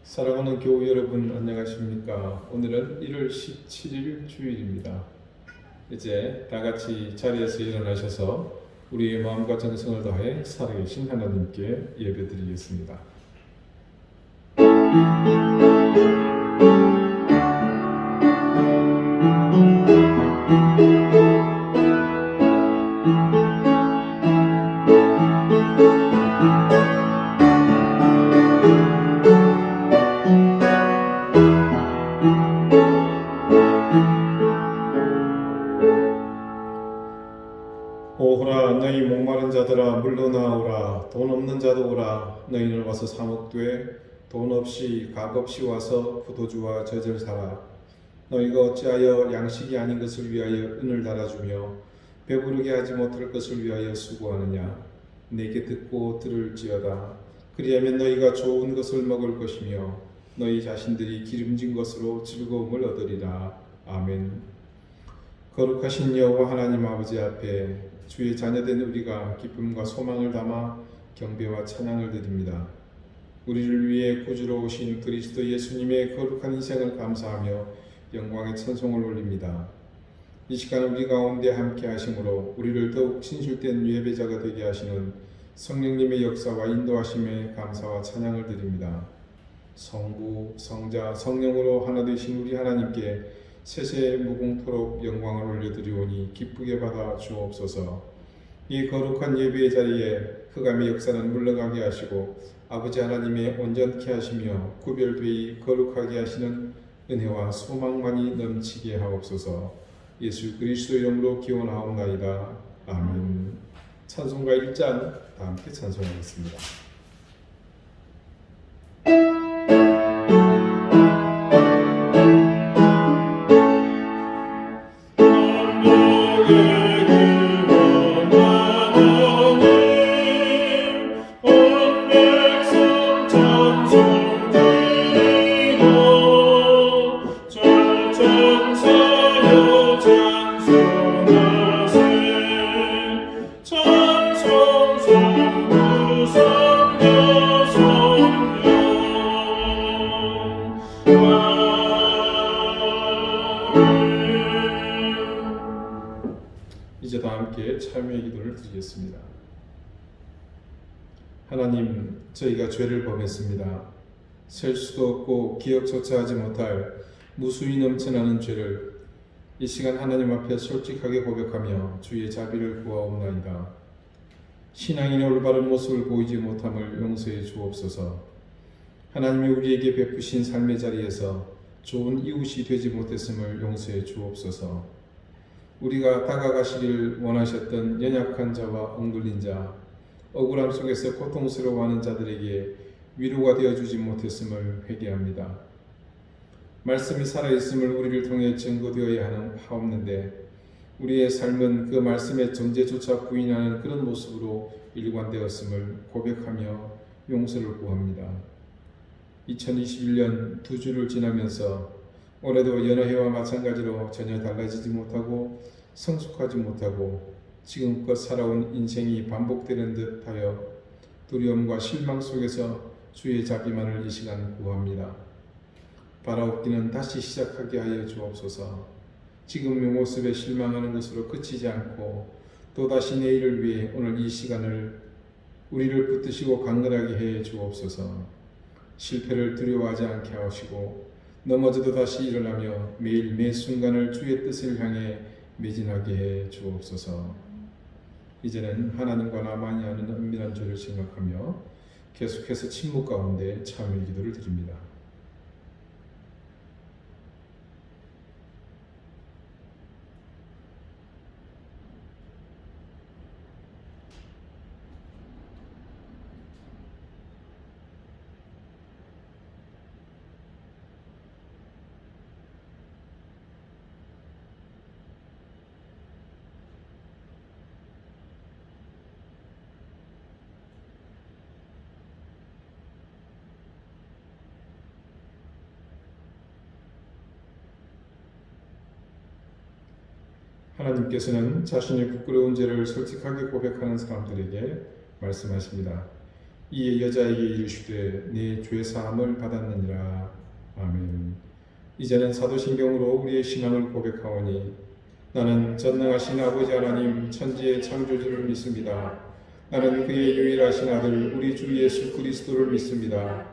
사랑하는 교우 여러분 안녕하십니까? 오늘은 1월 17일 주일입니다. 이제 다 같이 자리에서 일어나셔서 우리의 마음과 정성을 다해 살아계신 하나님께 예배드리겠습니다. 오호라 너희 목마른 자들아 물러나오라. 돈 없는 자도 오라. 너희는 와서 사 먹되 돈 없이 값 없이 와서 포도주와 젖을 사라. 너희가 어찌하여 양식이 아닌 것을 위하여 은을 달아주며 배부르게 하지 못할 것을 위하여 수고하느냐. 내게 듣고 들을지어다. 그리하면 너희가 좋은 것을 먹을 것이며 너희 자신들이 기름진 것으로 즐거움을 얻으리라. 아멘. 거룩하신 여호와 하나님 아버지 앞에 주의 자녀된 우리가 기쁨과 소망을 담아 경배와 찬양을 드립니다. 우리를 위해 구주로 오신 그리스도 예수님의 거룩한 인생을 감사하며 영광의 찬송을 올립니다. 이 시간 우리 가운데 함께 하심으로 우리를 더욱 진실된 예배자가 되게 하시는 성령님의 역사와 인도하심에 감사와 찬양을 드립니다. 성부, 성자, 성령으로 하나 되신 우리 하나님께 세세 무궁토록 영광을 올려드리오니 기쁘게 받아 주옵소서. 이 거룩한 예배의 자리에 흑암의 역사는 물러가게 하시고 아버지 하나님의 온전케 하시며 구별되이 거룩하게 하시는 은혜와 소망만이 넘치게 하옵소서. 예수 그리스도 이름으로 기원하옵나이다. 아멘. 찬송가 1장 다 함께 찬송하겠습니다. 이제 다 함께 참여의 기도를 드리겠습니다. 하나님, 저희가 죄를 범했습니다. 셀 수도 없고 기억조차 하지 못할 무수히 넘쳐나는 죄를 이 시간 하나님 앞에 솔직하게 고백하며 주의 자비를 구하옵나이다. 신앙인의 올바른 모습을 보이지 못함을 용서해 주옵소서. 하나님이 우리에게 베푸신 삶의 자리에서 좋은 이웃이 되지 못했음을 용서해 주옵소서. 우리가 다가가시길 원하셨던 연약한 자와 억눌린 자, 억울함 속에서 고통스러워하는 자들에게 위로가 되어주지 못했음을 회개합니다. 말씀이 살아있음을 우리를 통해 증거되어야 하옵는데 우리의 삶은 그 말씀의 존재조차 부인하는 그런 모습으로 일관되었음을 고백하며 용서를 구합니다. 2021년 2주를 지나면서 올해도 여러 해와 마찬가지로 전혀 달라지지 못하고 성숙하지 못하고 지금껏 살아온 인생이 반복되는 듯하여 두려움과 실망 속에서 주의 자비만을 이 시간 구합니다. 바라옵기는 다시 시작하게 하여 주옵소서. 지금의 모습에 실망하는 것으로 그치지 않고 또다시 내일을 위해 오늘 이 시간을 우리를 붙드시고 강건하게 해 주옵소서. 실패를 두려워하지 않게 하시고 넘어져도 다시 일어나며 매일 매 순간을 주의 뜻을 향해 매진하게 해 주옵소서. 이제는 하나님과 나만이 아는 은밀한 죄를 생각하며 계속해서 침묵 가운데 참여의 기도를 드립니다. 하나님께서는 자신의 부끄러운 죄를 솔직하게 고백하는 사람들에게 말씀하십니다. 이에 여자에게 이르시되 내 죄 사함을 받았느니라. 아멘. 이제는 사도신경으로 우리의 신앙을 고백하오니 나는 전능하신 아버지 하나님 천지의 창조주를 믿습니다. 나는 그의 유일하신 아들 우리 주 예수 그리스도를 믿습니다.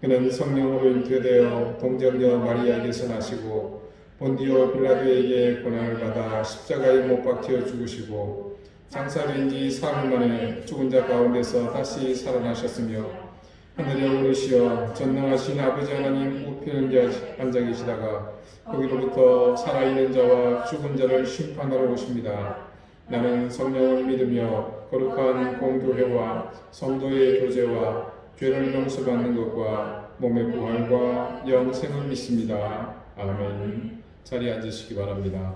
그는 성령으로 잉태되어 동정녀 마리아에게서 나시고 본디오 빌라도에게 고난을 받아 십자가에 못 박혀 죽으시고 장사된 지 사흘 만에 죽은 자 가운데서 다시 살아나셨으며 하늘에 오르시어 전능하신 아버지 하나님 우편에 앉아 계시다가 거기로부터 살아있는 자와 죽은 자를 심판하러 오십니다. 나는 성령을 믿으며 거룩한 공교회와 성도의 교제와 죄를 용서받는 것과 몸의 부활과 영생을 믿습니다. 아멘. 자리에 앉으시기 바랍니다.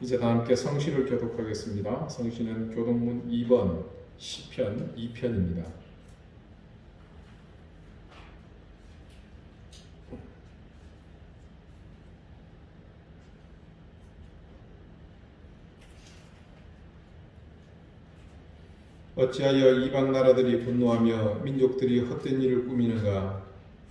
이제 다 함께 성시를 교독하겠습니다. 성시는 교독문 2번 시편 2편입니다. 어찌하여 이방 나라들이 분노하며 민족들이 헛된 일을 꾸미는가?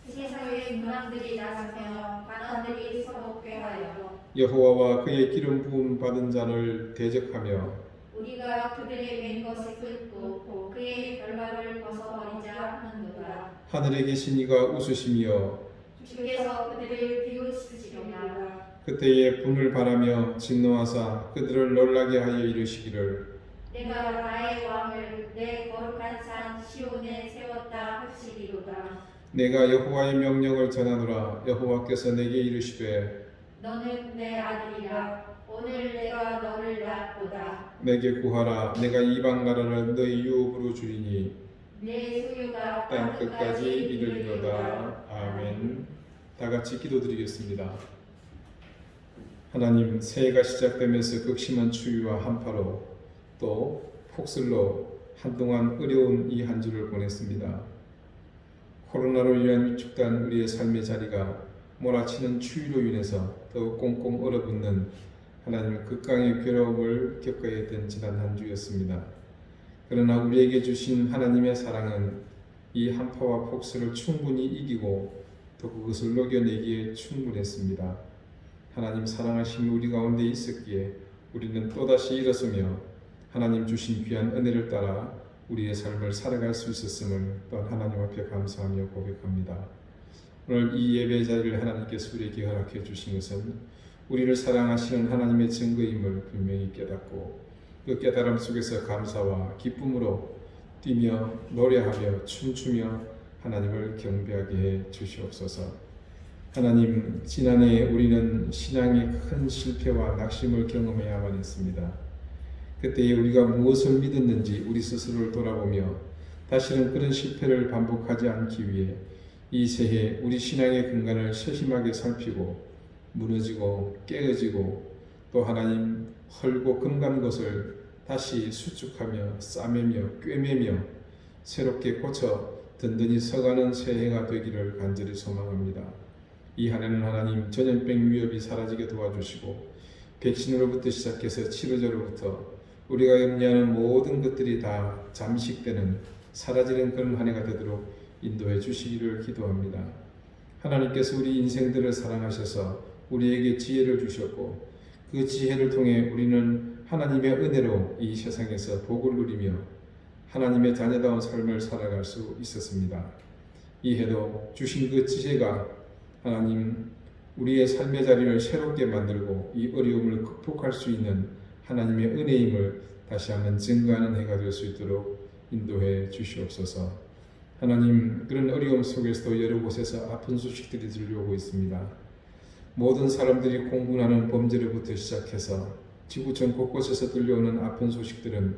세상의 문왕들이 나서며 관원들이 서로 꾀하여 여호와와 그의 기름 부음 받은 자를 대적하며 우리가 그들의 맨 것을 끊고 그의 결말을 벗어버리자 하는도다. 하늘에 계신 이가 웃으시며 주께서 그들을 비웃으시리라. 그때에 분을 바라며 진노하사 그들을 놀라게 하여 이르시기를 내가 나의 왕을 내 거룩한 산 시온에 세웠다 하시리로다. 내가 여호와의 명령을 전하노라. 여호와께서 내게 이르시되 너는 내 아들이라. 오늘 내가 너를 낳았도다. 내게 구하라. 내가 이방 나라를 너희 유업으로 주리니 내 소유가 땅 끝까지 이르리로다. 아멘. 다 같이 기도드리겠습니다. 하나님, 새해가 시작되면서 극심한 추위와 한파로 또 폭설로 한동안 어려운 이 한 주를 보냈습니다. 코로나로 인한 위축된 우리의 삶의 자리가 몰아치는 추위로 인해서 더욱 꽁꽁 얼어붙는 하나님의 극강의 괴로움을 겪어야 했던 지난 한 주였습니다. 그러나 우리에게 주신 하나님의 사랑은 이 한파와 폭설을 충분히 이기고 또 그것을 녹여내기에 충분했습니다. 하나님 사랑하심이 우리 가운데 있었기에 우리는 또다시 일어서며 하나님 주신 귀한 은혜를 따라 우리의 삶을 살아갈 수 있었음을 또한 하나님 앞에 감사하며 고백합니다. 오늘 이 예배 자리를 하나님께서 우리에게 허락해 주신 것은 우리를 사랑하시는 하나님의 증거임을 분명히 깨닫고 그 깨달음 속에서 감사와 기쁨으로 뛰며 노래하며 춤추며 하나님을 경배하게 해 주시옵소서. 하나님, 지난해 우리는 신앙의 큰 실패와 낙심을 경험해야만 했습니다. 그때에 우리가 무엇을 믿었는지 우리 스스로를 돌아보며 다시는 그런 실패를 반복하지 않기 위해 이 새해 우리 신앙의 근간을 세심하게 살피고 무너지고 깨어지고 또 하나님 헐고 금간 것을 다시 수축하며 싸매며 꿰매며 새롭게 고쳐 든든히 서가는 새해가 되기를 간절히 소망합니다. 이 한 해는 하나님 전염병 위협이 사라지게 도와주시고 백신으로부터 시작해서 치료제로부터 우리가 염려하는 모든 것들이 다 잠식되는 사라지는 그런 한 해가 되도록 인도해 주시기를 기도합니다. 하나님께서 우리 인생들을 사랑하셔서 우리에게 지혜를 주셨고 그 지혜를 통해 우리는 하나님의 은혜로 이 세상에서 복을 누리며 하나님의 자녀다운 삶을 살아갈 수 있었습니다. 이 해도 주신 그 지혜가 하나님 우리의 삶의 자리를 새롭게 만들고 이 어려움을 극복할 수 있는 하나님의 은혜임을 다시 한번 증거하는 해가 될 수 있도록 인도해 주시옵소서. 하나님, 그런 어려움 속에서도 여러 곳에서 아픈 소식들이 들려오고 있습니다. 모든 사람들이 공분하는 범죄로부터 시작해서 지구촌 곳곳에서 들려오는 아픈 소식들은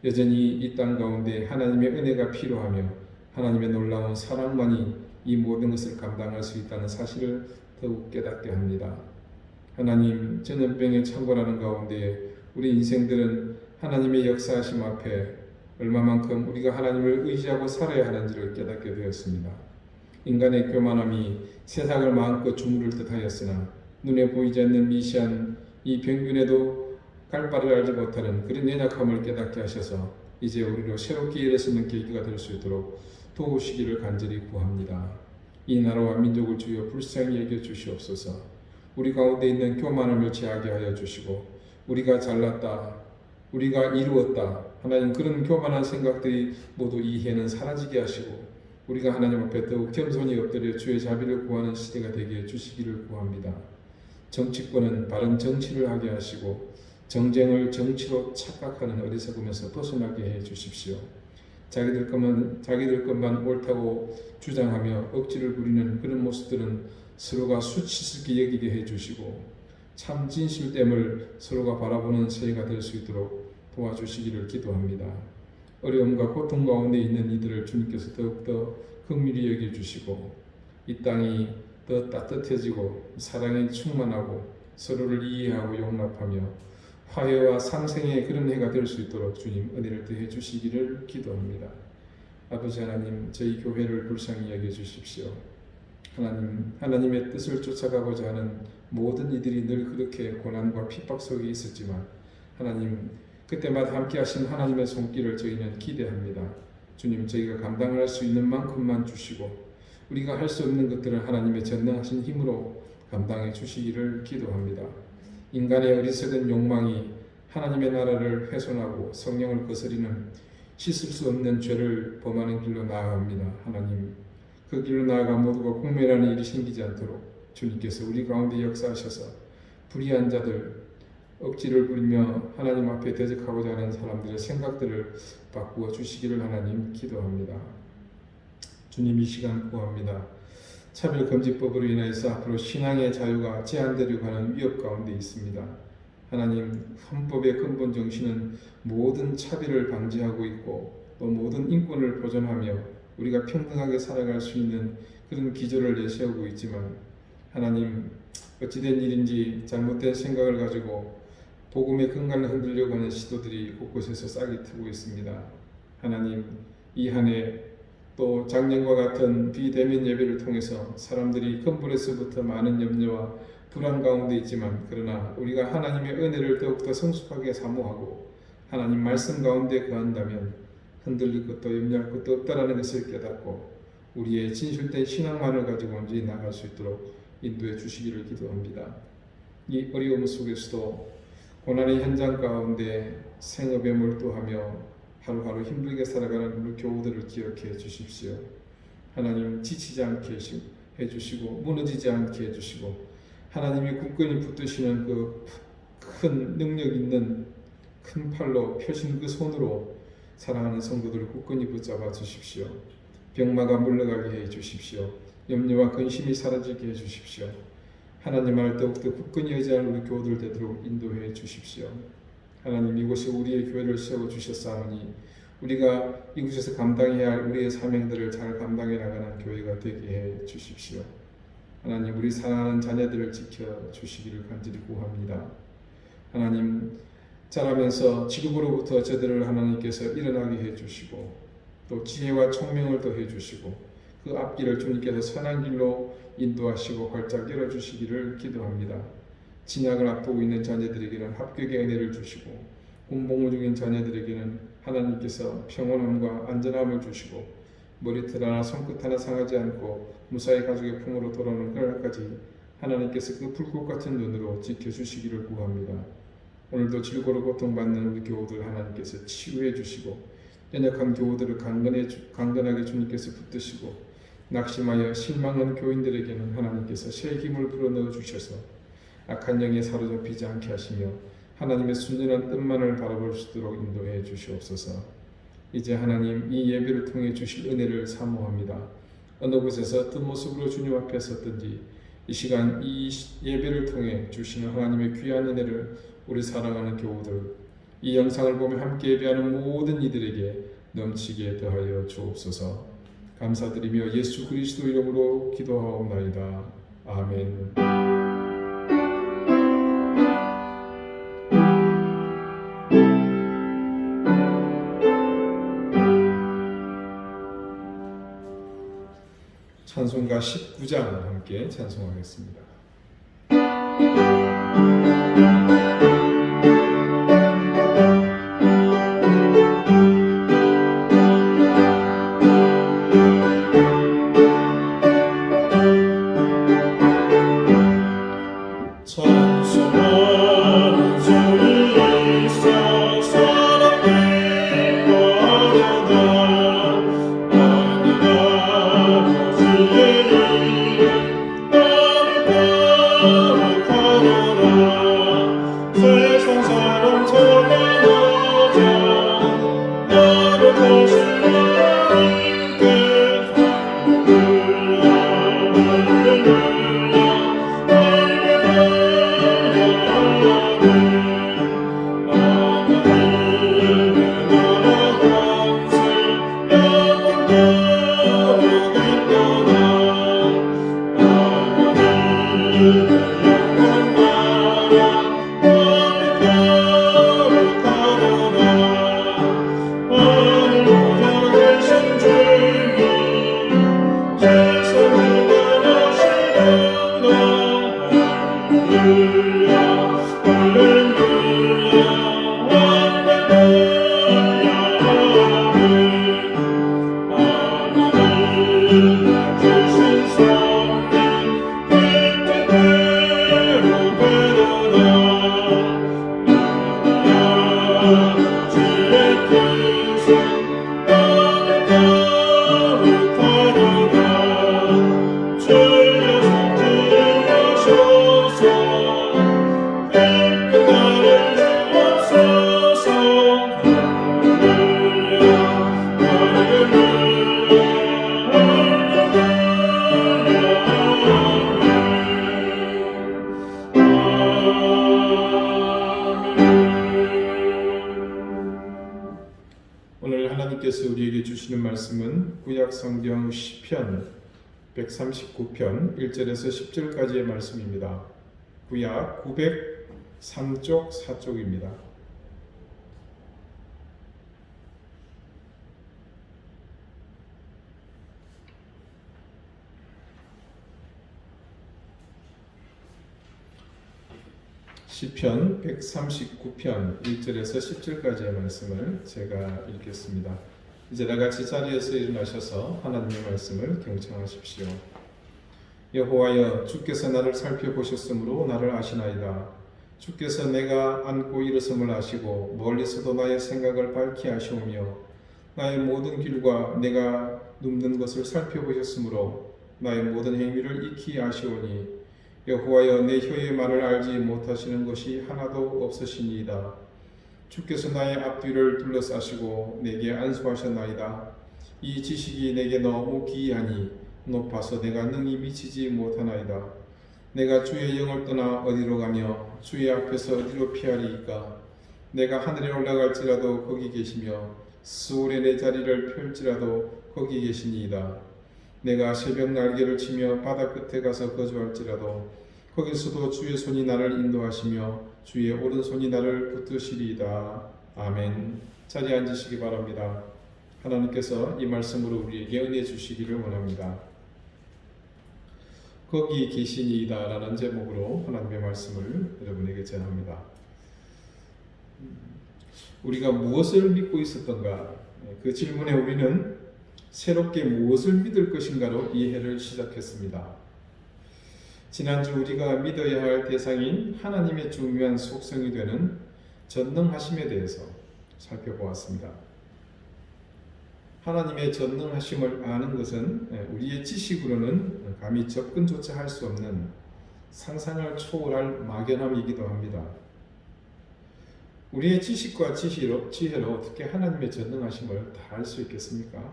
여전히 이 땅 가운데 하나님의 은혜가 필요하며 하나님의 놀라운 사랑만이 이 모든 것을 감당할 수 있다는 사실을 더욱 깨닫게 합니다. 하나님, 전염병에 창궐하는 가운데 우리 인생들은 하나님의 역사하심 앞에 얼마만큼 우리가 하나님을 의지하고 살아야 하는지를 깨닫게 되었습니다. 인간의 교만함이 세상을 마음껏 주무를 듯하였으나 눈에 보이지 않는 미시한 이 병균에도 갈 바를 알지 못하는 그런 연약함을 깨닫게 하셔서 이제 우리로 새롭게 일어서는 계기가 될 수 있도록 도우시기를 간절히 구합니다. 이 나라와 민족을 주여 불쌍히 여겨 주시옵소서. 우리 가운데 있는 교만함을 제하게 하여 주시고 우리가 잘났다, 우리가 이루었다, 하나님 그런 교만한 생각들이 모두 이해는 사라지게 하시고 우리가 하나님 앞에 더욱 겸손히 엎드려 주의 자비를 구하는 시대가 되게 해주시기를 구합니다. 정치권은 바른 정치를 하게 하시고 정쟁을 정치로 착각하는 어리석음에서 벗어나게 해 주십시오. 자기들 것만 옳다고 주장하며 억지를 부리는 그런 모습들은 서로가 수치스럽게 여기게 해 주시고 참 진실됨을 서로가 바라보는 새해가 될 수 있도록 도와주시기를 기도합니다. 어려움과 고통 가운데 있는 이들을 주님께서 더욱더 긍휼히 여겨주시고 이 땅이 더 따뜻해지고 사랑에 충만하고 서로를 이해하고 용납하며 화해와 상생의 그런 해가 될 수 있도록 주님 은혜를 더해 주시기를 기도합니다. 아버지 하나님, 저희 교회를 불쌍히 여겨주십시오. 하나님의 뜻을 쫓아가고자 하는 모든 이들이 늘 그렇게 고난과 핍박 속에 있었지만 하나님, 그때마다 함께 하신 하나님의 손길을 저희는 기대합니다. 주님, 저희가 감당할 수 있는 만큼만 주시고 우리가 할 수 없는 것들을 하나님의 전능하신 힘으로 감당해 주시기를 기도합니다. 인간의 어리석은 욕망이 하나님의 나라를 훼손하고 성령을 거스리는 씻을 수 없는 죄를 범하는 길로 나아갑니다. 하나님, 그 길로 나아가 모두가 공멸하는 일이 생기지 않도록 주님께서 우리 가운데 역사하셔서 불의한 자들, 억지를 부리며 하나님 앞에 대적하고자 하는 사람들의 생각들을 바꾸어 주시기를 하나님 기도합니다. 주님, 이 시간 구합니다. 차별금지법으로 인해서 앞으로 신앙의 자유가 제한되려고 하는 위협 가운데 있습니다. 하나님, 헌법의 근본 정신은 모든 차별을 방지하고 있고 또 모든 인권을 보존하며 우리가 평등하게 살아갈 수 있는 그런 기조를 내세우고 있지만 하나님, 어찌된 일인지 잘못된 생각을 가지고 복음의 근간을 흔들려고 하는 시도들이 곳곳에서 싹이 트고 있습니다. 하나님, 이 한 해 또 작년과 같은 비대면 예배를 통해서 사람들이 근본에서부터 많은 염려와 불안 가운데 있지만 그러나 우리가 하나님의 은혜를 더욱더 성숙하게 사모하고 하나님 말씀 가운데 거한다면 흔들릴 것도 염려할 것도 없다라는 것을 깨닫고 우리의 진실된 신앙만을 가지고 온전히 나갈 수 있도록 인도해 주시기를 기도합니다. 이 어려움 속에서도 고난의 현장 가운데 생업에 몰두하며 하루하루 힘들게 살아가는 우리 교우들을 기억해 주십시오. 하나님, 지치지 않게 해주시고 무너지지 않게 해주시고 하나님이 굳건히 붙드시는 그 큰 능력 있는 큰 팔로 펴신 그 손으로 사랑하는 성도들을 굳건히 붙잡아 주십시오. 병마가 물러가게 해 주십시오. 염려와 근심이 사라지게 해 주십시오. 하나님 말 더욱더 굳건히 의지하는 우리 교우들 되도록 인도해 주십시오. 하나님, 이곳에 우리의 교회를 세워주셨사오니 우리가 이곳에서 감당해야 할 우리의 사명들을 잘 감당해 나가는 교회가 되게 해 주십시오. 하나님, 우리 사랑하는 자녀들을 지켜주시기를 간절히 구합니다. 하나님, 자라면서 지금으로부터 저들을 하나님께서 일어나게 해주시고 또 지혜와 총명을 더해 주시고 그 앞길을 주님께서 선한 길로 인도하시고 활짝 열어주시기를 기도합니다. 진학을 앞두고 있는 자녀들에게는 합격의 은혜를 주시고 군복무 중인 자녀들에게는 하나님께서 평온함과 안전함을 주시고 머리털 하나 손끝 하나 상하지 않고 무사히 가족의 품으로 돌아오는 그날까지 하나님께서 그 불꽃 같은 눈으로 지켜주시기를 구합니다. 오늘도 질고로 고통받는 우리 교우들 하나님께서 치유해 주시고 연약한 교우들을 강건하게 주님께서 붙드시고 낙심하여 실망한 교인들에게는 하나님께서 새 힘을 불어넣어 주셔서 악한 영에 사로잡히지 않게 하시며 하나님의 순전한 뜻만을 바라볼 수 있도록 인도해 주시옵소서. 이제 하나님, 이 예배를 통해 주실 은혜를 사모합니다. 어느 곳에서 어떤 모습으로 주님 앞에 섰든지 이 시간 이 예배를 통해 주시는 하나님의 귀한 은혜를 우리 사랑하는 교우들, 이 영상을 보며 함께 예배하는 모든 이들에게 넘치게 더하여 주옵소서. 감사드리며 예수 그리스도 이름으로 기도하옵나이다. 아멘. 찬송가 19장 함께 찬송하겠습니다. 거룩하노라 세상 사람 찾아나자 나를 다시 하나님께 오늘 하나님께서 우리에게 주시는 말씀은 구약 성경 시편 139편 1절에서 10절까지의 말씀입니다. 구약 903쪽 4쪽입니다. 시편 139편 1절에서 10절까지의 말씀을 제가 읽겠습니다. 이제 다같이 자리에서 일어나셔서 하나님의 말씀을 경청하십시오. 여호와여, 주께서 나를 살펴보셨으므로 나를 아시나이다. 주께서 내가 앉고 일어섬을 아시고 멀리서도 나의 생각을 밝히 아시오며 나의 모든 길과 내가 눕는 것을 살펴보셨으므로 나의 모든 행위를 익히 아시오니 여호와여, 내 혀의 말을 알지 못하시는 것이 하나도 없으시니이다. 주께서 나의 앞뒤를 둘러싸시고 내게 안수하셨나이다. 이 지식이 내게 너무 기이하니 높아서 내가 능히 미치지 못하나이다. 내가 주의 영을 떠나 어디로 가며 주의 앞에서 어디로 피하리이까? 내가 하늘에 올라갈지라도 거기 계시며 스올에 내 자리를 펼지라도 거기 계시니이다. 내가 새벽 날개를 치며 바다 끝에 가서 거주할지라도 거기서도 주의 손이 나를 인도하시며 주의 오른손이 나를 붙드시리이다. 아멘. 자리에 앉으시기 바랍니다. 하나님께서 이 말씀으로 우리에게 은혜 주시기를 원합니다. 거기 계시니이다 라는 제목으로 하나님의 말씀을 여러분에게 전합니다. 우리가 무엇을 믿고 있었던가? 그 질문에 우리는 새롭게 무엇을 믿을 것인가로 이해를 시작했습니다. 지난주 우리가 믿어야 할 대상인 하나님의 중요한 속성이 되는 전능하심에 대해서 살펴보았습니다. 하나님의 전능하심을 아는 것은 우리의 지식으로는 감히 접근조차 할 수 없는 상상을 초월할 막연함이기도 합니다. 우리의 지식과 지혜로 어떻게 하나님의 전능하심을 다 알 수 있겠습니까?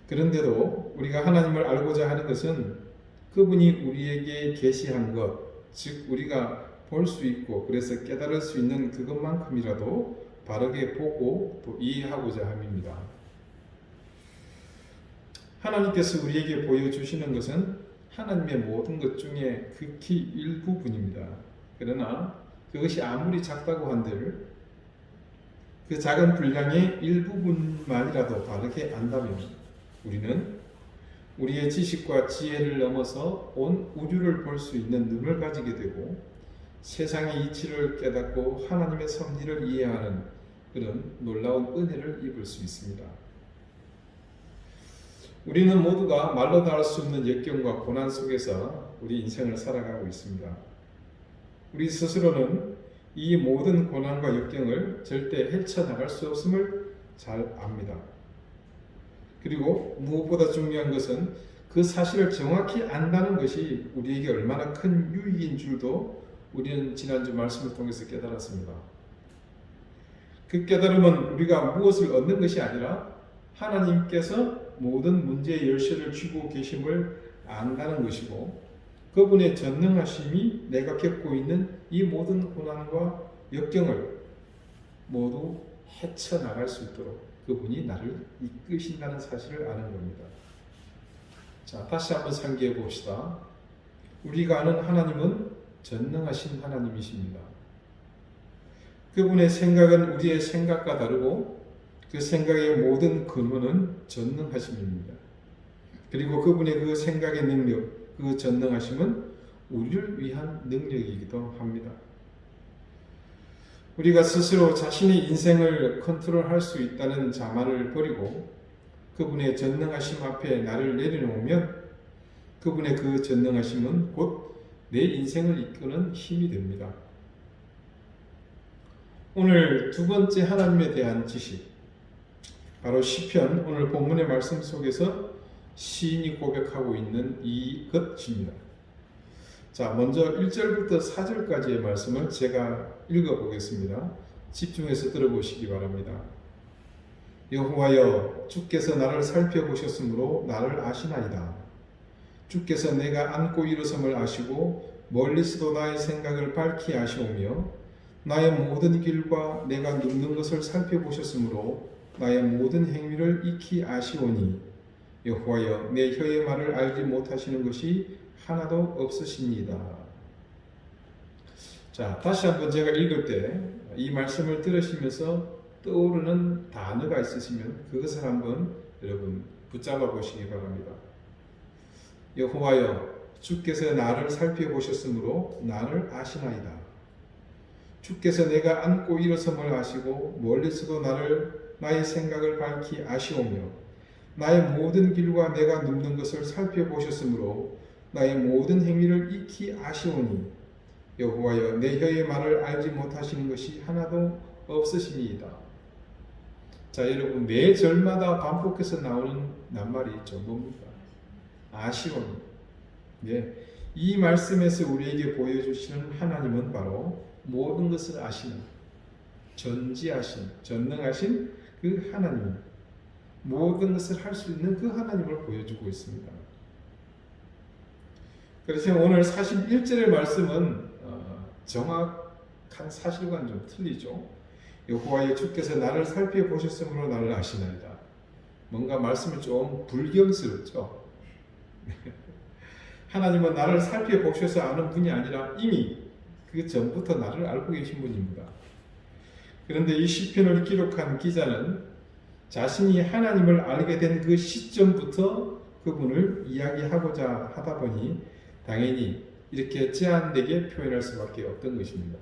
그런데도 우리가 하나님을 알고자 하는 것은 그분이 우리에게 계시한 것, 즉 우리가 볼 수 있고 그래서 깨달을 수 있는 그것만큼이라도 바르게 보고 또 이해하고자 함입니다. 하나님께서 우리에게 보여주시는 것은 하나님의 모든 것 중에 극히 일부분입니다. 그러나 그것이 아무리 작다고 한들 그 작은 분량의 일부분만이라도 바르게 안다면 우리는 우리의 지식과 지혜를 넘어서 온 우주를 볼 수 있는 눈을 가지게 되고 세상의 이치를 깨닫고 하나님의 섭리를 이해하는 그런 놀라운 은혜를 입을 수 있습니다. 우리는 모두가 말로 다 할 수 없는 역경과 고난 속에서 우리 인생을 살아가고 있습니다. 우리 스스로는 이 모든 고난과 역경을 절대 헤쳐나갈 수 없음을 잘 압니다. 그리고 무엇보다 중요한 것은 그 그 사실을 정확히 안다는 것이 우리에게 얼마나 큰 유익인 줄도 우리는 지난주 말씀을 통해서 깨달았습니다. 그 깨달음은 우리가 무엇을 얻는 것이 아니라 하나님께서 모든 문제의 열쇠를 쥐고 계심을 안다는 것이고, 그분의 전능하심이 내가 겪고 있는 이 모든 고난과 역경을 모두 헤쳐나갈 수 있도록 그분이 나를 이끄신다는 사실을 아는 겁니다. 자, 다시 한번 상기해 봅시다. 우리가 아는 하나님은 전능하신 하나님이십니다. 그분의 생각은 우리의 생각과 다르고 그 생각의 모든 근원은 전능하심입니다. 그리고 그분의 그 생각의 능력, 그 전능하심은 우리를 위한 능력이기도 합니다. 우리가 스스로 자신의 인생을 컨트롤할 수 있다는 자만을 버리고 그분의 전능하심 앞에 나를 내려놓으면 그분의 그 전능하심은 곧 내 인생을 이끄는 힘이 됩니다. 오늘 두 번째 하나님에 대한 지식, 바로 시편 오늘 본문의 말씀 속에서 시인이 고백하고 있는 이것입니다. 자, 먼저 1절부터 4절까지의 말씀을 제가 읽어보겠습니다. 집중해서 들어보시기 바랍니다. 여호와여, 주께서 나를 살펴보셨으므로 나를 아시나이다. 주께서 내가 앉고 일어섬을 아시고 멀리서도 나의 생각을 밝히 아시오며 나의 모든 길과 내가 눕는 것을 살펴보셨으므로 나의 모든 행위를 익히 아시오니 여호와여, 내 혀의 말을 알지 못하시는 것이 하나도 없으시니이다. 자, 다시 한번 제가 읽을 때 이 말씀을 들으시면서 떠오르는 단어가 있으시면 그것을 한번 여러분 붙잡아 보시기 바랍니다. 여호와여, 주께서 나를 살펴보셨으므로 나를 아시나이다. 주께서 내가 앉고 일어섬을 아시고 멀리서도 나의 생각을 밝히 아시오며 나의 모든 길과 내가 눕는 것을 살펴보셨으므로 나의 모든 행위를 익히 아시오니 여호와여, 내 혀의 말을 알지 못하시는 것이 하나도 없으시니이다. 자, 여러분, 매 절마다 반복해서 나오는 낱말이 있죠. 뭡니까? 아시오니. 네, 이 말씀에서 우리에게 보여주시는 하나님은 바로 모든 것을 아시는, 전지하신, 전능하신 그 하나님, 모든 것을 할 수 있는 그 하나님을 보여주고 있습니다. 그래서 오늘 41절의 말씀은 정확한 사실과는 좀 틀리죠. 여호와의 주께서 나를 살펴보셨으므로 나를 아시나이다. 뭔가 말씀이 좀 불경스럽죠. 하나님은 나를 살펴보셔서 아는 분이 아니라 이미 그 전부터 나를 알고 계신 분입니다. 그런데 이 시편을 기록한 기자는 자신이 하나님을 알게 된 그 시점부터 그분을 이야기하고자 하다 보니 당연히 이렇게 제한되게 표현할 수밖에 없던 것입니다.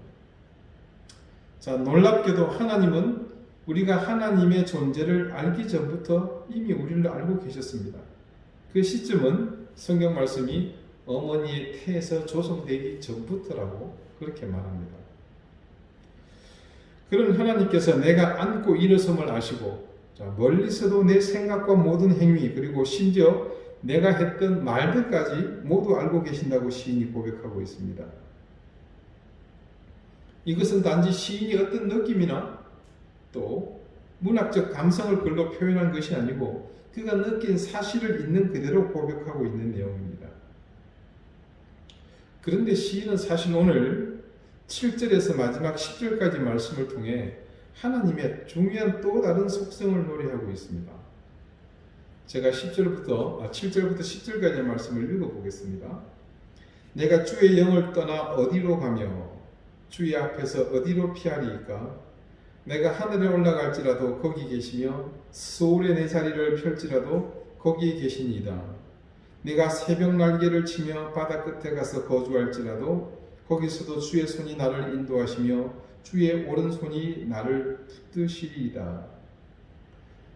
자, 놀랍게도 하나님은 우리가 하나님의 존재를 알기 전부터 이미 우리를 알고 계셨습니다. 그 시점은 성경 말씀이 어머니의 태에서 조성되기 전부터라고 그렇게 말합니다. 그런 하나님께서 내가 앉고 일어섬을 아시고, 자, 멀리서도 내 생각과 모든 행위 그리고 심지어 내가 했던 말들까지 모두 알고 계신다고 시인이 고백하고 있습니다. 이것은 단지 시인이 어떤 느낌이나 또 문학적 감성을 걸고 표현한 것이 아니고 그가 느낀 사실을 있는 그대로 고백하고 있는 내용입니다. 그런데 시인은 사실 오늘 7절에서 마지막 10절까지 말씀을 통해 하나님의 중요한 또 다른 속성을 노래하고 있습니다. 제가 7절부터 10절까지의 말씀을 읽어보겠습니다. 내가 주의 영을 떠나 어디로 가며 주의 앞에서 어디로 피하리이까? 내가 하늘에 올라갈지라도 거기 계시며 서울에 내 자리를 펼지라도 거기에 계시니이다. 내가 새벽 날개를 치며 바다 끝에 가서 거주할지라도 거기서도 주의 손이 나를 인도하시며 주의 오른손이 나를 붙드시리이다.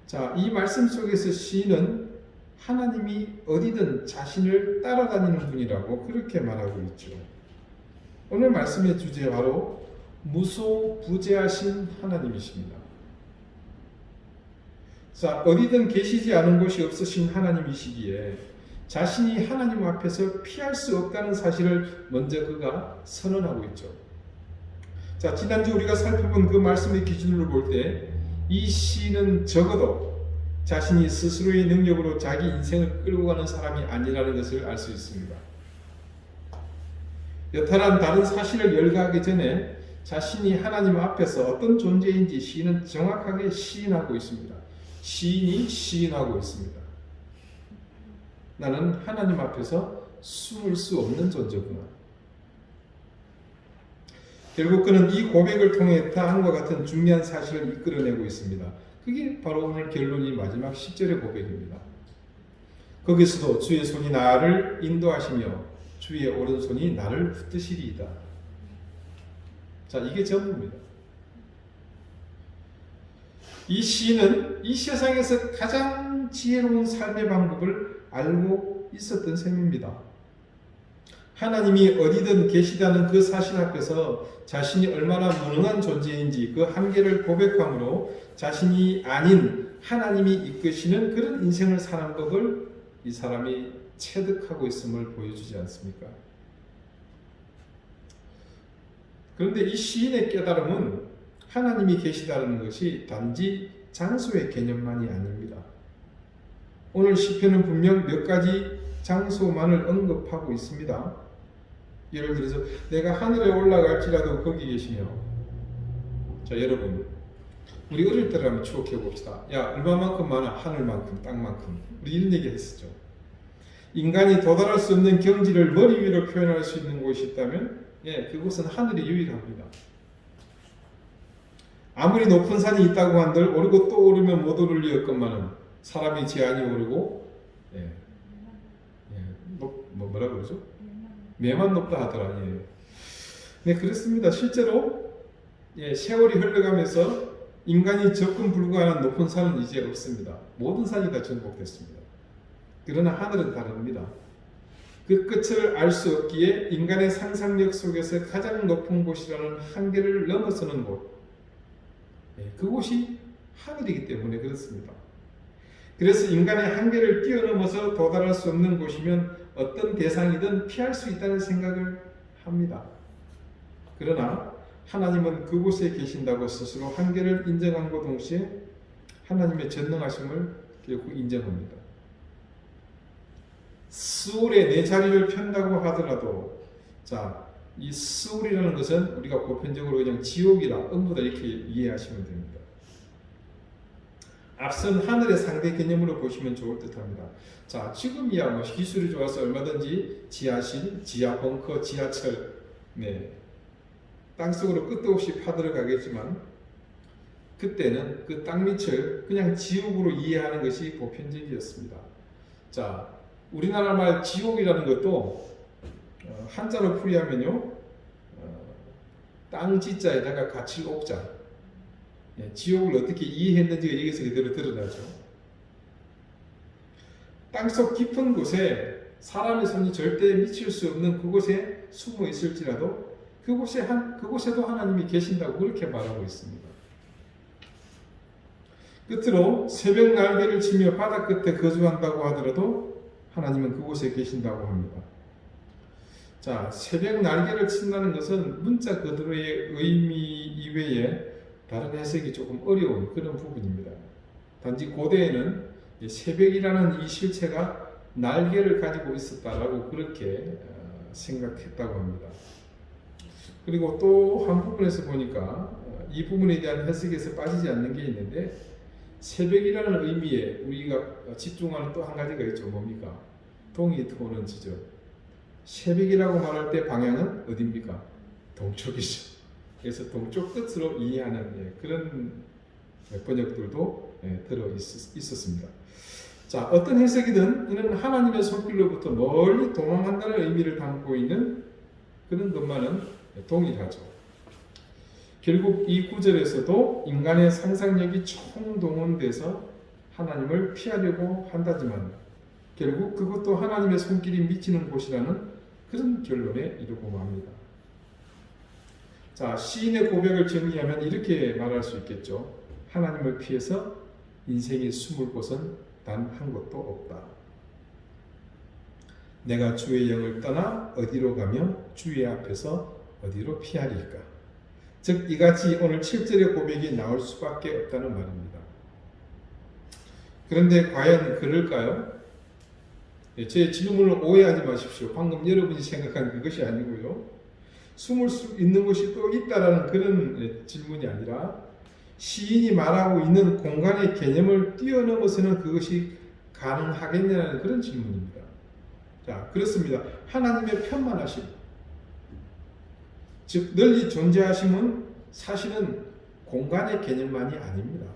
자, 이 말씀 속에서 시인은 하나님이 어디든 자신을 따라다니는 분이라고 그렇게 말하고 있죠. 오늘 말씀의 주제 바로 무소부재하신 하나님이십니다. 자, 어디든 계시지 않은 곳이 없으신 하나님이시기에 자신이 하나님 앞에서 피할 수 없다는 사실을 먼저 그가 선언하고 있죠. 자, 지난주 우리가 살펴본 그 말씀의 기준으로 볼 때 이 시인은 적어도 자신이 스스로의 능력으로 자기 인생을 끌고 가는 사람이 아니라는 것을 알 수 있습니다. 여타란 다른 사실을 열거하기 전에 자신이 하나님 앞에서 어떤 존재인지 시인은 정확하게 시인하고 있습니다. 시인이 시인하고 있습니다. 나는 하나님 앞에서 숨을 수 없는 존재구나. 결국 그는 이 고백을 통해 다음과 같은 중요한 사실을 이끌어내고 있습니다. 그게 바로 오늘 결론이 마지막 10절의 고백입니다. 거기서도 주의 손이 나를 인도하시며 주의 오른손이 나를 붙드시리이다. 자, 이게 전부입니다. 이 시인은 이 세상에서 가장 지혜로운 삶의 방법을 알고 있었던 셈입니다. 하나님이 어디든 계시다는 그 사실 앞에서 자신이 얼마나 무능한 존재인지 그 한계를 고백함으로 자신이 아닌 하나님이 이끄시는 그런 인생을 사는 법을 이 사람이 체득하고 있음을 보여주지 않습니까? 그런데 이 시인의 깨달음은 하나님이 계시다는 것이 단지 장소의 개념만이 아닙니다. 오늘 시편은 분명 몇 가지 장소만을 언급하고 있습니다. 예를 들어서 내가 하늘에 올라갈지라도 거기 계시며, 자 여러분 우리 어릴 때를 한번 추억해 봅시다. 야 얼마만큼 많아? 하늘만큼, 땅만큼. 우리 이런 얘기 했었죠. 인간이 도달할 수 없는 경지를 머리 위로 표현할 수 있는 곳이 있다면 그곳은 하늘이 유일합니다. 아무리 높은 산이 있다고 한들 오르고 또 오르면 못 오를 리 없건만은 사람이 제한이 오르고 뭐라 그러죠? 매만 높다 하더라. 네, 그렇습니다. 실제로 세월이 흘러가면서 인간이 접근 불가한 높은 산은 이제 없습니다. 모든 산이 다 정복됐습니다. 그러나 하늘은 다릅니다. 그 끝을 알 수 없기에 인간의 상상력 속에서 가장 높은 곳이라는 한계를 넘어서는 곳, 그곳이 하늘이기 때문에 그렇습니다. 그래서 인간의 한계를 뛰어넘어서 도달할 수 없는 곳이면 어떤 대상이든 피할 수 있다는 생각을 합니다. 그러나 하나님은 그곳에 계신다고 스스로 한계를 인정함과 동시에 하나님의 전능하심을 결국 인정합니다. 스올에 내 자리를 편다고 하더라도, 자, 이 스올이라는 것은 우리가 보편적으로 그냥 지옥이라, 음부다 이렇게 이해하시면 됩니다. 앞선 하늘의 상대 개념으로 보시면 좋을 듯합니다. 자, 지금이야 뭐 기술이 좋아서 얼마든지 지하실, 지하 벙커, 지하철, 땅속으로 끝도 없이 파들어가겠지만 그때는 그 땅 밑을 그냥 지옥으로 이해하는 것이 보편적이었습니다. 자, 우리나라 말 지옥이라는 것도 한자로 풀이하면요, 땅 지자에다가 갇힐 옥자. 지옥을 어떻게 이해했는지가 여기서 그대로 드러나죠. 땅속 깊은 곳에 사람의 손이 절대 미칠 수 없는 그곳에 숨어 있을지라도 그곳에도 하나님이 계신다고 그렇게 말하고 있습니다. 끝으로 새벽 날개를 치며 바다 끝에 거주한다고 하더라도 하나님은 그곳에 계신다고 합니다. 자, 새벽 날개를 친다는 것은 문자 그대로의 의미 이외에 다른 해석이 조금 어려운 그런 부분입니다. 단지 고대에는 새벽이라는 이 실체가 날개를 가지고 있었다라고 그렇게 생각했다고 합니다. 그리고 또 한 부분에서 보니까 이 부분에 대한 해석에서 빠지지 않는 게 있는데, 새벽이라는 의미에 우리가 집중하는 또 한 가지가 있죠. 뭡니까? 동이 트오는 지점. 새벽이라고 말할 때 방향은 어디입니까? 동쪽이죠. 그래서 동쪽 끝으로 이해하는 그런 번역들도 들어 있었습니다. 자, 어떤 해석이든 이는 하나님의 손길로부터 멀리 도망간다는 의미를 담고 있는 그런 것만은 동일하죠. 결국 이 구절에서도 인간의 상상력이 총동원돼서 하나님을 피하려고 한다지만 결국 그것도 하나님의 손길이 미치는 곳이라는 그런 결론에 이르고 맙니다. 자, 시인의 고백을 정리하면 이렇게 말할 수 있겠죠. 하나님을 피해서 인생이 숨을 곳은 단 한 곳도 없다. 내가 주의 영을 떠나 어디로 가며 주의 앞에서 어디로 피하리까? 즉 이같이 오늘 7절의 고백이 나올 수밖에 없다는 말입니다. 그런데 과연 그럴까요? 제 질문을 오해하지 마십시오. 방금 여러분이 생각한 그것이 아니고요. 숨을 수 있는 곳이 또 있다라는 그런 질문이 아니라 시인이 말하고 있는 공간의 개념을 뛰어넘어서는 그것이 가능하겠냐는 그런 질문입니다. 자, 그렇습니다. 하나님의 편만하심, 즉 널리 존재하심은 사실은 공간의 개념만이 아닙니다.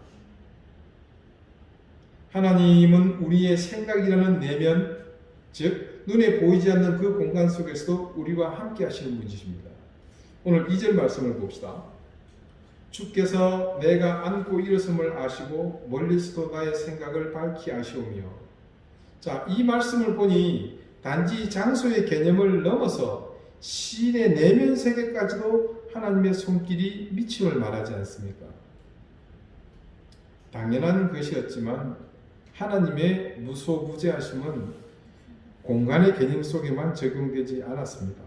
하나님은 우리의 생각이라는 내면, 즉 눈에 보이지 않는 그 공간 속에서도 우리와 함께 하시는 분이십니다. 오늘 2절 말씀을 봅시다. 주께서 내가 앉고 일어섬을 아시고 멀리서도 나의 생각을 밝히 아시오며. 자, 이 말씀을 보니 단지 장소의 개념을 넘어서 시인의 내면 세계까지도 하나님의 손길이 미침을 말하지 않습니까? 당연한 것이었지만 하나님의 무소부재하심은 공간의 개념 속에만 적용되지 않았습니다.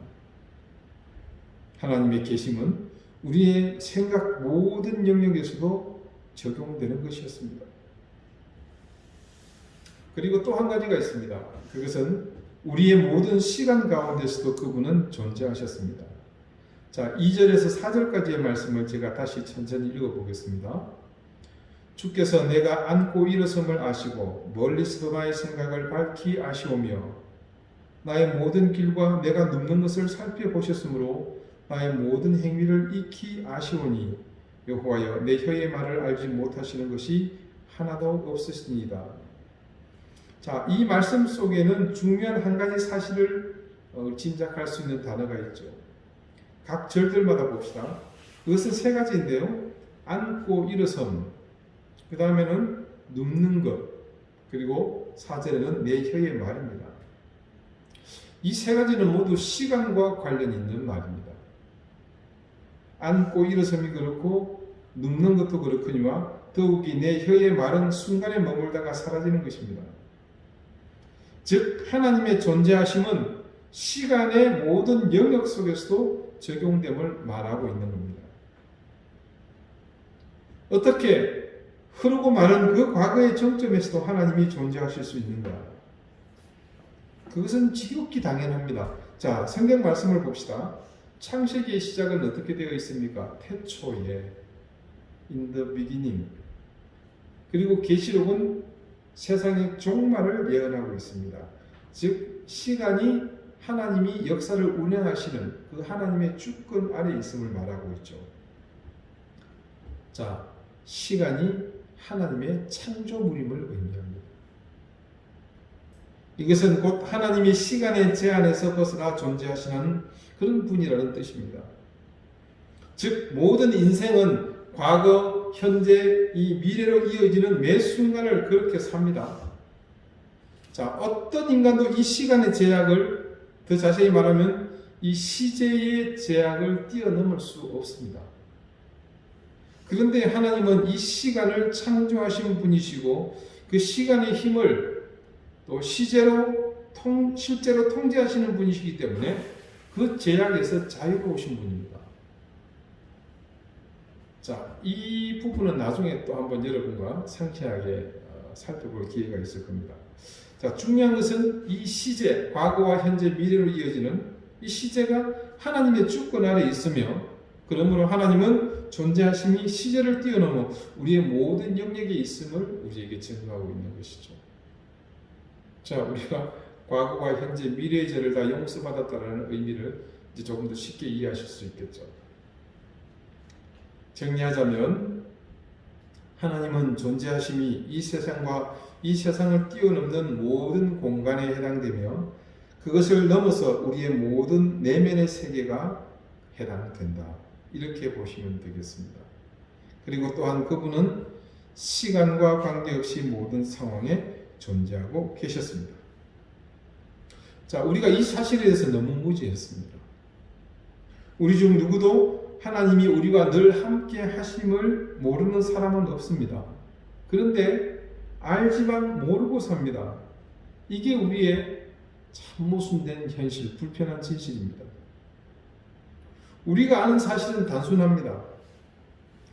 하나님의 계심은 우리의 생각 모든 영역에서도 적용되는 것이었습니다. 그리고 또 한 가지가 있습니다. 그것은 우리의 모든 시간 가운데서도 그분은 존재하셨습니다. 자, 2절에서 4절까지의 말씀을 제가 다시 천천히 읽어보겠습니다. 주께서 내가 앉고 일어섬을 아시고 멀리서도 나의 생각을 밝히 아시오며 나의 모든 길과 내가 눕는 것을 살펴보셨으므로 나의 모든 행위를 익히 아시오니 여호와여 내 혀의 말을 알지 못하시는 것이 하나도 없으시니이다. 자, 이 말씀 속에는 중요한 한 가지 사실을 짐작할 수 있는 단어가 있죠. 각 절들마다 봅시다. 그것은 세 가지인데요. 앉고 일어섬, 그 다음에는 눕는 것, 그리고 4절에는 내 혀의 말입니다. 이 세 가지는 모두 시간과 관련이 있는 말입니다. 앉고 일어섬이 그렇고 눕는 것도 그렇거니와 더욱이 내 혀의 말은 순간에 머물다가 사라지는 것입니다. 즉 하나님의 존재하심은 시간의 모든 영역 속에서도 적용됨을 말하고 있는 겁니다. 어떻게 흐르고 마른 그 과거의 정점에서도 하나님이 존재하실 수 있는가? 그것은 지극히 당연합니다. 자, 성경 말씀을 봅시다. 창세기의 시작은 어떻게 되어 있습니까? 태초에, in the beginning. 그리고 계시록은 세상의 종말을 예언하고 있습니다. 즉 시간이 하나님이 역사를 운영하시는 그 하나님의 주권 아래 있음을 말하고 있죠. 자, 시간이 하나님의 창조물임을 의미합니다. 이것은 곧 하나님이 시간의 제한에서 벗어나 존재하시는 그런 분이라는 뜻입니다. 즉 모든 인생은 과거, 현재, 이 미래로 이어지는 매 순간을 그렇게 삽니다. 자, 어떤 인간도 이 시간의 제약을, 더 자세히 말하면 이 시제의 제약을 뛰어넘을 수 없습니다. 그런데 하나님은 이 시간을 창조하신 분이시고 그 시간의 힘을 또 실제로 통제하시는 분이시기 때문에 그 제약에서 자유로우신 분입니다. 자, 이 부분은 나중에 또 한번 여러분과 상세하게 살펴볼 기회가 있을 겁니다. 자, 중요한 것은 이 시제, 과거와 현재, 미래로 이어지는 이 시제가 하나님의 주권 아래 있으며 그러므로 하나님은 존재하심이 시제를 뛰어넘어 우리의 모든 영역에 있음을 우리에게 증거하고 있는 것이죠. 자, 우리가 과거와 현재, 미래의 죄를 다 용서받았다는 의미를 이제 조금 더 쉽게 이해하실 수 있겠죠. 정리하자면 하나님은 존재하심이 이 세상과 이 세상을 뛰어넘는 모든 공간에 해당되며 그것을 넘어서 우리의 모든 내면의 세계가 해당된다. 이렇게 보시면 되겠습니다. 그리고 또한 그분은 시간과 관계없이 모든 상황에 존재하고 계셨습니다. 자, 우리가 이 사실에 대해서 너무 무지했습니다. 우리 중 누구도 하나님이 우리와 늘 함께 하심을 모르는 사람은 없습니다. 그런데 알지만 모르고 삽니다. 이게 우리의 참 모순된 현실, 불편한 진실입니다. 우리가 아는 사실은 단순합니다.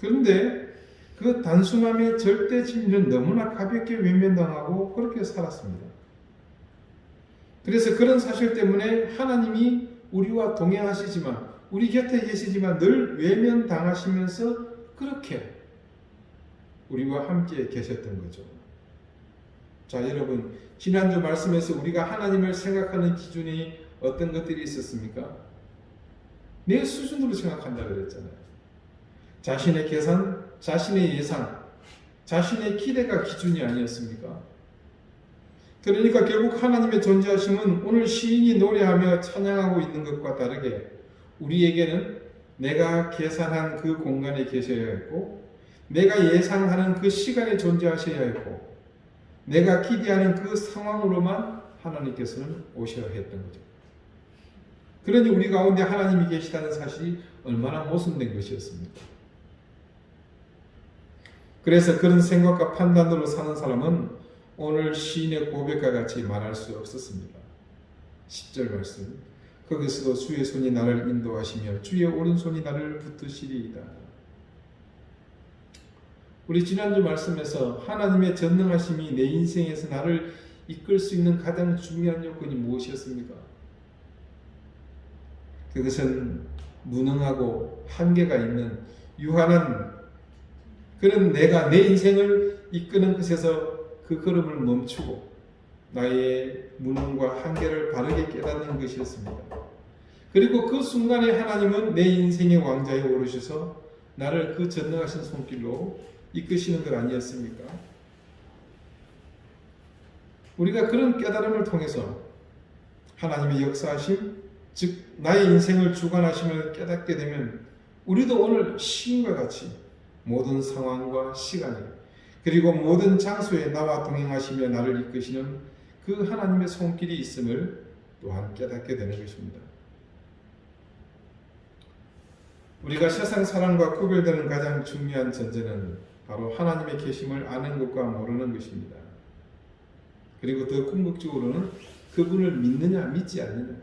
그런데 그 단순함의 절대 진리는 너무나 가볍게 외면당하고 그렇게 살았습니다. 그래서 그런 사실 때문에 하나님이 우리와 동행하시지만, 우리 곁에 계시지만 늘 외면당하시면서 그렇게 우리와 함께 계셨던 거죠. 자, 여러분, 지난주 말씀에서 우리가 하나님을 생각하는 기준이 어떤 것들이 있었습니까? 내 수준으로 생각한다 그랬잖아요. 자신의 계산, 자신의 예상, 자신의 기대가 기준이 아니었습니까? 그러니까 결국 하나님의 존재하심은 오늘 시인이 노래하며 찬양하고 있는 것과 다르게 우리에게는 내가 계산한 그 공간에 계셔야 했고, 내가 예상하는 그 시간에 존재하셔야 했고, 내가 기대하는 그 상황으로만 하나님께서는 오셔야 했던 거죠. 그러니 우리 가운데 하나님이 계시다는 사실이 얼마나 모순된 것이었습니까? 그래서 그런 생각과 판단으로 사는 사람은 오늘 시인의 고백과 같이 말할 수 없었습니다. 10절 말씀, 거기서도 주의 손이 나를 인도하시며 주의 오른손이 나를 붙드시리이다. 우리 지난주 말씀에서 하나님의 전능하심이 내 인생에서 나를 이끌 수 있는 가장 중요한 요건이 무엇이었습니까? 그것은 무능하고 한계가 있는 유한한 그런 내가 내 인생을 이끄는 것에서 그 걸음을 멈추고 나의 무능과 한계를 바르게 깨닫는 것이었습니다. 그리고 그 순간에 하나님은 내 인생의 왕좌에 오르셔서 나를 그 전능하신 손길로 이끄시는 것 아니었습니까? 우리가 그런 깨달음을 통해서 하나님의 역사하심, 즉 나의 인생을 주관하심을 깨닫게 되면 우리도 오늘 시인과 같이 모든 상황과 시간에 그리고 모든 장소에 나와 동행하시며 나를 이끄시는 그 하나님의 손길이 있음을 또한 깨닫게 되는 것입니다. 우리가 세상 사람과 구별되는 가장 중요한 전제는 바로 하나님의 계심을 아는 것과 모르는 것입니다. 그리고 더 궁극적으로는 그분을 믿느냐 믿지 않느냐,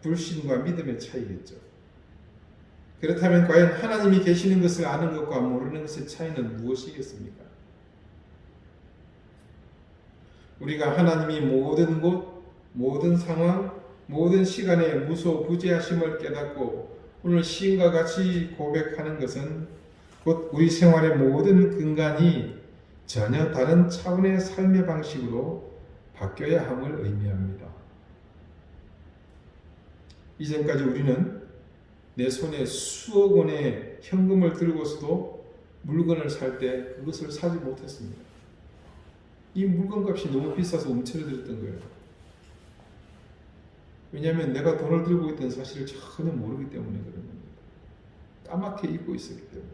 불신과 믿음의 차이겠죠. 그렇다면 과연 하나님이 계시는 것을 아는 것과 모르는 것의 차이는 무엇이겠습니까? 우리가 하나님이 모든 곳, 모든 상황, 모든 시간에 무소부재하심을 깨닫고 오늘 시인과 같이 고백하는 것은 곧 우리 생활의 모든 근간이 전혀 다른 차원의 삶의 방식으로 바뀌어야 함을 의미합니다. 이전까지 우리는 내 손에 수억 원의 현금을 들고서도 물건을 살 때 그것을 사지 못했습니다. 이 물건값이 너무 비싸서 움츠러들었던 거예요. 왜냐하면 내가 돈을 들고 있다는 사실을 전혀 모르기 때문에 그런 겁니다. 까맣게 잊고 있었기 때문에.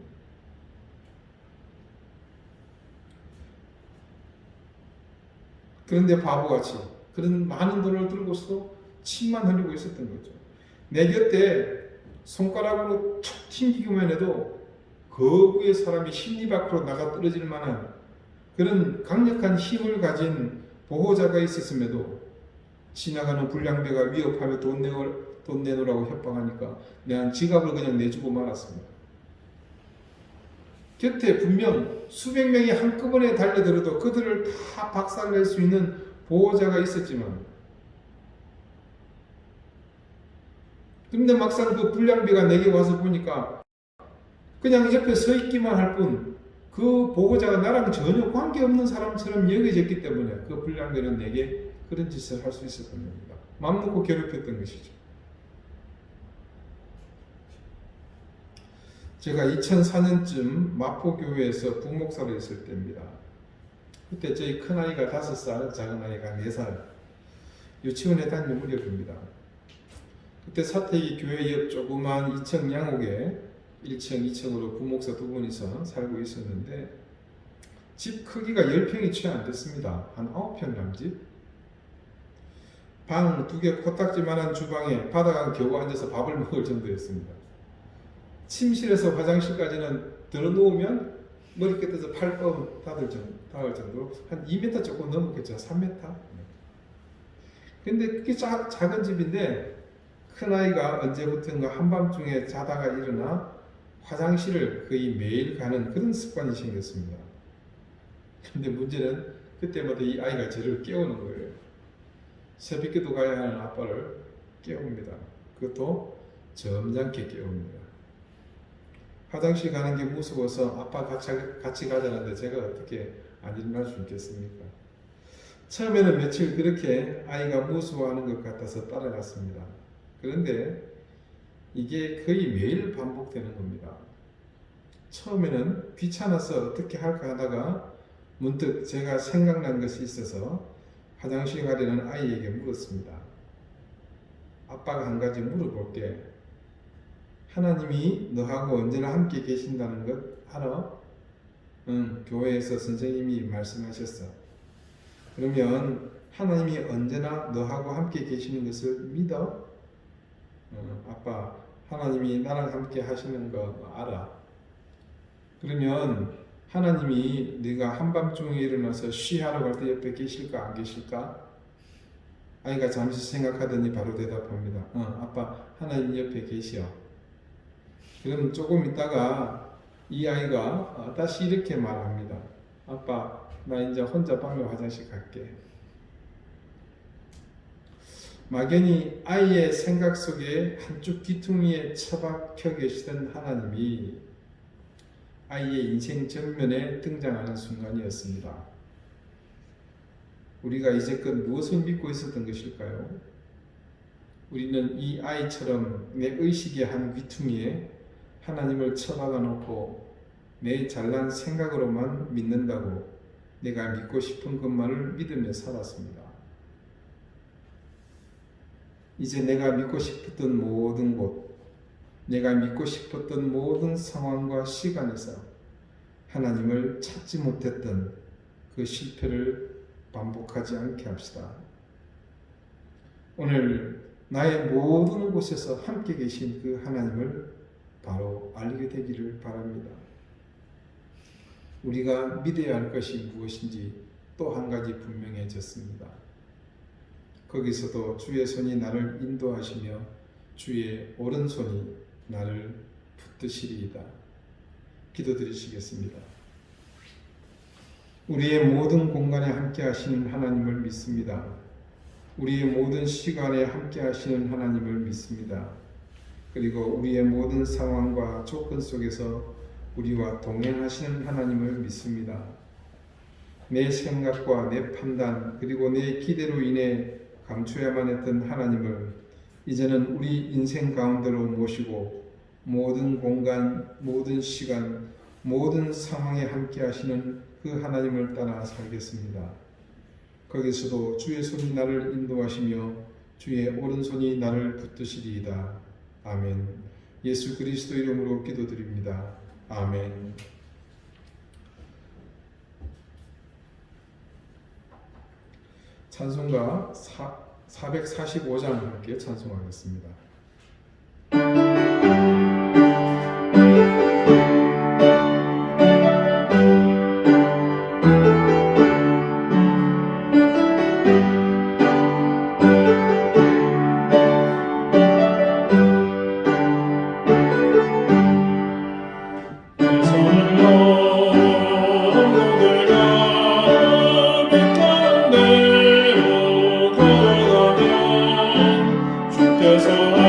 그런데 바보같이 그런 많은 돈을 들고서도 침만 흘리고 있었던 거죠. 내 곁에 손가락으로 툭 튕기기만 해도 거구의 사람이 심리 밖으로 나가 떨어질 만한 그런 강력한 힘을 가진 보호자가 있었음에도 지나가는 불량배가 위협하며 돈 내놓으라고 협박하니까 내가 지갑을 그냥 내주고 말았습니다. 곁에 분명 수백 명이 한꺼번에 달려들어도 그들을 다 박살낼 수 있는 보호자가 있었지만, 근데 막상 그 불량배가 내게 와서 보니까 그냥 옆에 서 있기만 할 뿐 그 보호자가 나랑 전혀 관계없는 사람처럼 여겨졌기 때문에 그 불량배는 내게 그런 짓을 할 수 있었던 겁니다. 맘 놓고 괴롭혔던 것이죠. 제가 2004년쯤 마포교회에서 부목사로 있을 때입니다. 그때 저희 큰아이가 5살, 작은아이가 4살, 유치원에 다니는 무렵입니다. 그때 사택이 교회 옆 조그만 2층 양옥에 1층, 2층으로 부목사 2분이서 살고 있었는데 집 크기가 10평이 채 안 됐습니다. 한 9평 남짓. 방 2개 코딱지만한 주방에 바닥은 겨우 앉아서 밥을 먹을 정도였습니다. 침실에서 화장실까지는 들어놓으면 머리 끝에서 팔꿈 닿을 정도로 한 2m 조금 넘었겠죠. 3m. 근데 그게 작은 집인데 큰아이가 언제부턴가 한밤중에 자다가 일어나 화장실을 거의 매일 가는 그런 습관이 생겼습니다. 근데 문제는 그때마다 이 아이가 저를 깨우는 거예요. 새벽기도 가야 하는 아빠를 깨웁니다. 그것도 점잖게 깨웁니다. 화장실 가는 게 무서워서 아빠 같이 가자는데 제가 어떻게 안 일어날 수 있겠습니까? 처음에는 며칠 그렇게 아이가 무서워하는 것 같아서 따라갔습니다. 그런데 이게 거의 매일 반복되는 겁니다. 처음에는 귀찮아서 어떻게 할까 하다가 문득 제가 생각난 것이 있어서 화장실 가려는 아이에게 물었습니다. 아빠가 한 가지 물어볼게. 하나님이 너하고 언제나 함께 계신다는 것 알아? 응, 교회에서 선생님이 말씀하셨어. 그러면 하나님이 언제나 너하고 함께 계시는 것을 믿어? 아빠, 하나님이 나랑 함께 하시는 거 알아. 그러면 하나님이 네가 한밤중에 일어나서 쉬하러 갈 때 옆에 계실까 안 계실까? 아이가 잠시 생각하더니 바로 대답합니다. 아빠, 하나님 옆에 계셔. 그럼 조금 있다가 이 아이가 다시 이렇게 말합니다. 아빠, 나 이제 혼자 방에 화장실 갈게. 막연히 아이의 생각 속에 한쪽 귀퉁이에 처박혀 계시던 하나님이 아이의 인생 전면에 등장하는 순간이었습니다. 우리가 이제껏 무엇을 믿고 있었던 것일까요? 우리는 이 아이처럼 내 의식의 한 귀퉁이에 하나님을 처박아 놓고 내 잘난 생각으로만 믿는다고 내가 믿고 싶은 것만을 믿으며 살았습니다. 이제 내가 믿고 싶었던 모든 곳, 내가 믿고 싶었던 모든 상황과 시간에서 하나님을 찾지 못했던 그 실패를 반복하지 않게 합시다. 오늘 나의 모든 곳에서 함께 계신 그 하나님을 바로 알게 되기를 바랍니다. 우리가 믿어야 할 것이 무엇인지 또 한 가지 분명해졌습니다. 거기서도 주의 손이 나를 인도하시며 주의 오른손이 나를 붙드시리이다. 기도드리시겠습니다. 우리의 모든 공간에 함께 하시는 하나님을 믿습니다. 우리의 모든 시간에 함께 하시는 하나님을 믿습니다. 그리고 우리의 모든 상황과 조건 속에서 우리와 동행하시는 하나님을 믿습니다. 내 생각과 내 판단 그리고 내 기대로 인해 감춰야만 했던 하나님을 이제는 우리 인생 가운데로 모시고 모든 공간, 모든 시간, 모든 상황에 함께 하시는 그 하나님을 따라 살겠습니다. 거기서도 주의 손이 나를 인도하시며 주의 오른손이 나를 붙드시리이다. 아멘. 예수 그리스도 이름으로 기도드립니다. 아멘. 찬송가 445장 함께 찬송하겠습니다. 주께서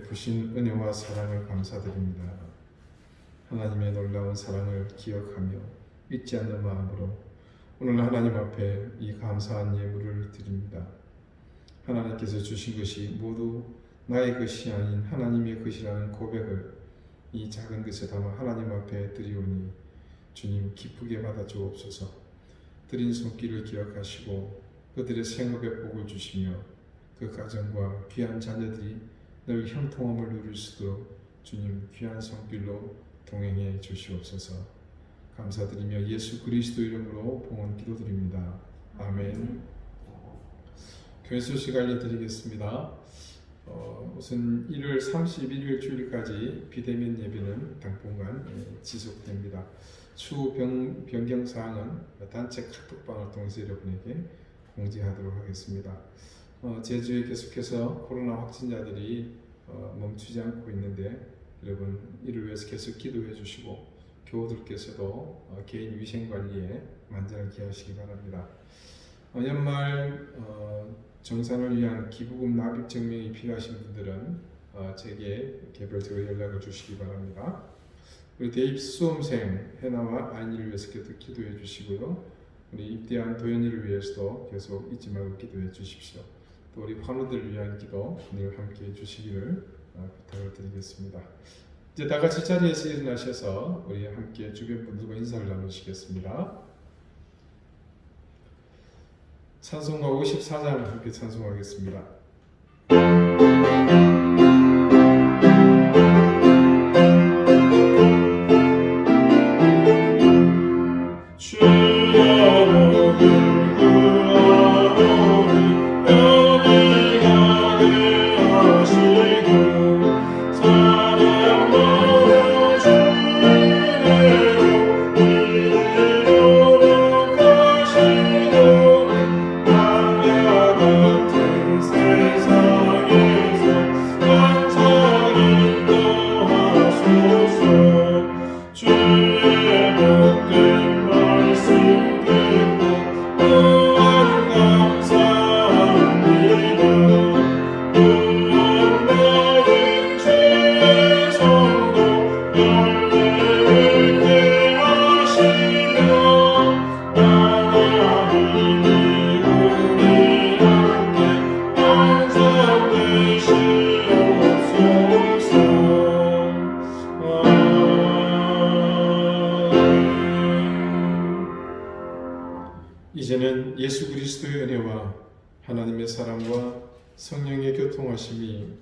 베푸신 은혜와 사랑을 감사드립니다. 하나님의 놀라운 사랑을 기억하며 잊지 않는 마음으로 오늘 하나님 앞에 이 감사한 예물을 드립니다. 하나님께서 주신 것이 모두 나의 것이 아닌 하나님의 것이라는 고백을 이 작은 것에 담아 하나님 앞에 드리오니 주님 기쁘게 받아주옵소서. 드린 손길을 기억하시고 그들의 생업에 복을 주시며 그 가정과 귀한 자녀들이 늘 형통함을 누릴 수 있도록 주님 귀한 손길로 동행해 주시옵소서. 감사드리며 예수 그리스도 이름으로 봉헌 기도드립니다. 아멘. 교회 소식 알려드리겠습니다. 우선 1월 31일 주일까지 비대면 예배는 당분간 지속됩니다. 추후 변경 사항은 단체 카톡방을 통해서 여러분에게 공지하도록 하겠습니다. 제주에 계속해서 코로나 확진자들이 멈추지 않고 있는데 여러분 이를 위해서 계속 기도해 주시고 교우들께서도 개인 위생 관리에 만전을 기하시기 바랍니다. 연말 정산을 위한 기부금 납입 증명이 필요하신 분들은 제게 개별적으로 연락을 주시기 바랍니다. 우리 대입 수험생 해나와 아이를 위해서 계속 기도해 주시고요. 우리 입대한 도연이를 위해서도 계속 잊지 말고 기도해 주십시오. 또 우리 환우들을 위한 기도 늘 함께 해 주시기를 부탁을 드리겠습니다. 이제 다 같이 자리에서 일어나셔서 우리 함께 주변 분들과 인사를 나누시겠습니다. 찬송가 54장 함께 찬송하겠습니다. 이제는 예수 그리스도의 은혜와 하나님의 사랑과 성령의 교통하심이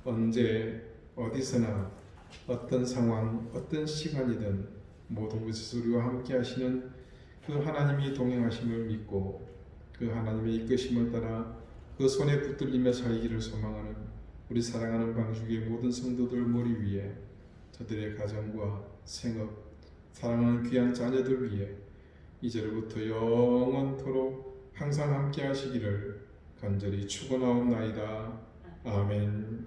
언제 어디서나 어떤 상황 어떤 시간이든 모든 곳에서 우리와 함께 하시는 그 하나님이 동행하심을 믿고 그 하나님의 이끄심을 따라 그 손에 붙들리며 살기를 소망하는 우리 사랑하는 방주교의 모든 성도들 머리 위에 저들의 가정과 생업 사랑하는 귀한 자녀들 위해 이제로부터 영원토록 항상 함께 하시기를 간절히 축원하옵나이다. 아멘.